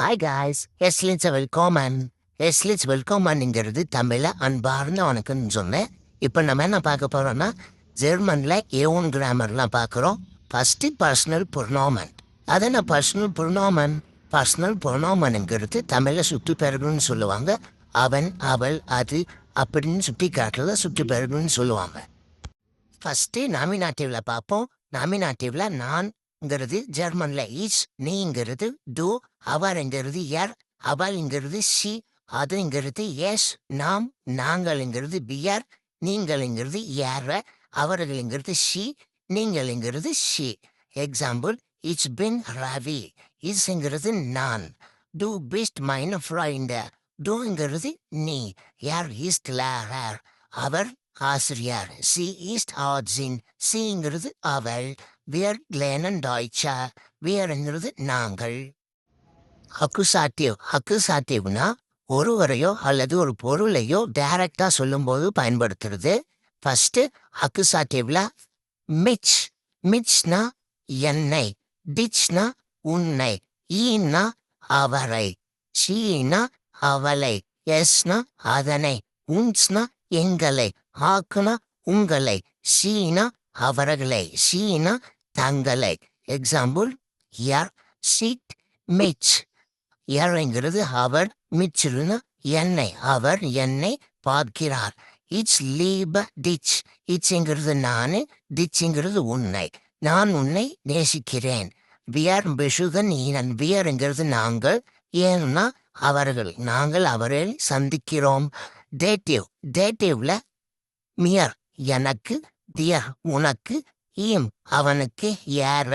Hi guys, வெல்கோமன்ங்கிறது தமிழில் அன்பார்ந்த வணக்கம்னு சொன்னேன். இப்போ நம்ம என்ன பார்க்க போகிறோம்னா ஜெர்மனில் ஏன் கிராமர்லாம் பார்க்குறோம். ஃபஸ்ட்டு பர்சனல் ப்ரொனோமன். அது என்ன பர்சனல் ப்ரொனோமனுங்கிறது தமிழில் சுற்றி பெயர்கள்னு சொல்லுவாங்க. அவன், அவள், அது அப்படின்னு சுட்டி காட்டுறத சுற்றி பெயர்கள்னு சொல்லுவாங்க. ஃபஸ்ட்டு நாமினாட்டிவில் பார்ப்போம். நாமினாட்டிவில் நான்ங்கிறது ஜெர்மனில் ஈச், நீங்கிறது டூ, அவர்ங்கிறது எர், அவள்ங்கிறது ஷி, அதுங்கிறது எஸ், நாம், நாங்கள்ங்கிறது பியர், நீங்கள்ங்கிறது ஏற, அவர்கள்ங்கிறது ஷி, நீங்கள்ங்கிறது ஷி. எக்ஸாம்பிள், இட்ஸ் பின் ரவி. இஸ்ங்கிறது நான். டூ பிஸ்ட் மைன் ஃப்ரைண்ட். டூங்கிறது நீ. யார் ஈஸ்ட் லேர். அவர் ஆசிரியர். C east origin. சிங்கிறது அவள். வியர் லேனன் டாய்ச்சா. வியர்ங்கிறது நாங்கள். அக்குசாட்டிவ்னா ஒருவரையோ அல்லது ஒரு பொருளையோ டைரக்டா சொல்லும்போது பயன்படுத்துறது. ஃபர்ஸ்ட் அக்குசாட்டிவ்ல மிச்னா என்னை, டிச்னா உன்னை, ஈன்னா அவரை, ஷீனா அவளை, எஸ்னா அதனை, உன்ஸ்னா எங்களை, ஆக்குனா உங்களை, ஷீனா அவர்களை, ஷீனா தங்களை. எக்ஸாம்பிள், யார் சீட் மிச். யாருங்கிறது அவர், மிச்சில்னா என்னை, அவர் என்னை பார்க்கிறார். It's லீப ditch. இட்ஸ்ங்கிறது நான், டிச்ங்கிறது உன்னை, நான் உன்னை நேசிக்கிறேன். வியர் பிஷுதன் ஈனன். வியர்ங்கிறது நாங்கள், ஏன்னா அவர்கள், நாங்கள் அவரை சந்திக்கிறோம். டேட்டிவ்ல மியர் எனக்கு, தியர் உனக்கு, ஈம் அவனுக்கு, ஏற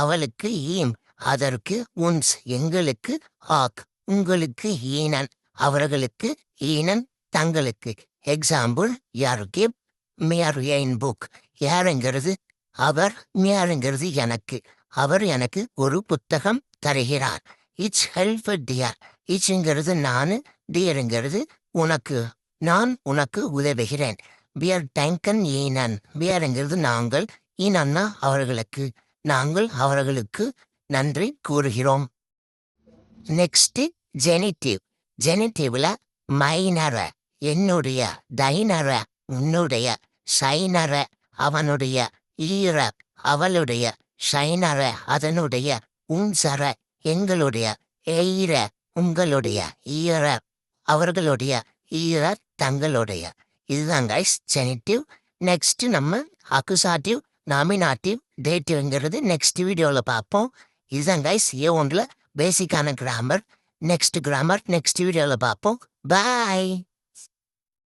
அவளுக்கு, ஈம் அதற்கு, உன்ஸ் எங்களுக்கு, ஆக் உங்களுக்கு, ஈனன் அவர்களுக்கு, ஈனன் தங்களுக்கு. எக்ஸாம்பிள், யார் கிவ் மியர் எயின் புக். யாருங்கிறது அவர், மியருங்கிறது எனக்கு, அவர் எனக்கு ஒரு புத்தகம் தருகிறார். It's help dear. இட்ஸ்ங்கிறது நான், டியருங்கிறது உனக்கு, நான் உனக்கு உதவுகிறேன். பியர் டேங்கன் ஈனன். பியருங்கிறது நாங்கள், ஈனன்னா அவர்களுக்கு, நாங்கள் அவர்களுக்கு நன்றி கூறுகிறோம். நெக்ஸ்ட் ஜெனிட்டிவ். ஜெனிட்டிவ்ல மைனர என்னுடைய, தைனர உன்னுடைய, சைனர அவனுடைய, ஈர அவளுடைய, ஷைனர அதனுடைய, உன்சர எங்களுடைய, எயிர உங்களுடைய, ஈர அவர்களுடைய, ஈர தங்களுடைய. இதுதான் கைஸ் ஜெனிட்டிவ். நெக்ஸ்ட் நம்ம அக்குசாட்டிவ், நாமினாட்டிவ், டேட்டிவ்ங்கிறது நெக்ஸ்ட் வீடியோவில் பார்ப்போம். இதுதான் கைஸ் ஏ1ல பேசிக்கான கிராமர். நெக்ஸ்ட் கிராமர் நெக்ஸ்ட் வீடியோவில் பார்ப்போம். பாய்.